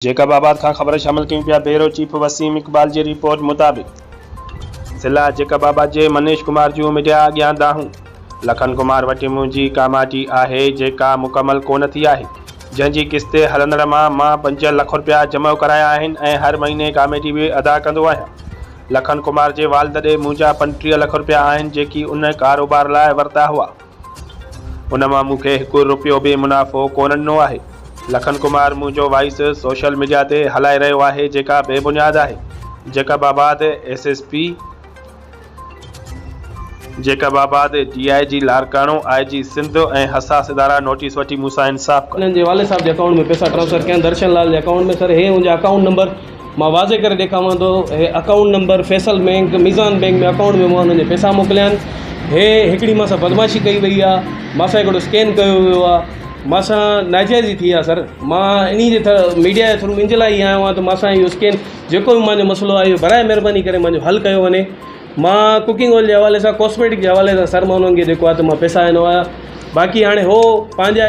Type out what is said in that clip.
जैकबाबाद खां ख़बर शामिल कयूं पिया। Bureau chief Waseem Iqbal ji report मुताबिक़ ज़िला जैकबाबाद जे मनीष कुमार जूं मीडिया अॻियां दाहूं। लखन कुमार वटि मुंहिंजी कामाटी आहे जेका मुकमल कोन थी आहे, जंहिंजी किस्त हलंदड़ मां 5 लख रुपया जमा कराया आहिनि ऐं हर महीने कामेटी बि अदा कंदो आहियां। लखन कुमार जे वालिद ॾे मुंहिंजा 35 लख रुपया आहिनि जेकी उन कारोबार लाइ वरिता हुआ। उन मां मूंखे 1 रुपयो बि मुनाफ़ो कोन ॾिनो आहे। लखन कुमार मुंहिंजो वॉइस सोशल मीडिया ते हलाए रहियो आहे जेका बेबुनियाद आहे। Jacobabad SSP Jacobabad DIG लारकाणो IG Sindh ऐं हसास इदारा नोटिस वठी मूंसां इंसाफ़ उन्हनि जे वाले साहब जे अकाउंट में पैसा ट्रांसफ़र कया दर्शन लाल जे अकाउंट में। सर हे मुंहिंजा अकाउंट नंबर मां वाज़े करे ॾेखारियां थो। हे account number Faisal bank Meezan bank में अकाउंट में मां हुननि जे पैसा मोकिलिया आहिनि। हे हिकिड़ी मां सां बदमाशी कई वई आहे, मां सां हिकिड़ो स्कैन कयो वियो आहे, मां सां नाजाइज़ी थी आहे। सर मां इन जे मीडिया जे थ्रू इन जे लाइ ई आयो आहियां त मां सां इहो स्कैन जेको बि मुंहिंजो मसइलो आहे इहो बराए महिरबानी करे मुंहिंजो हल कयो वञे। मां कुकिंग ऑयल जे हवाले सां कॉस्मेटिक जे हवाले सां सर मां उन्हनि खे जेको आहे त मां पैसा ॾिनो आहियां। बाक़ी हाणे हो पंहिंजा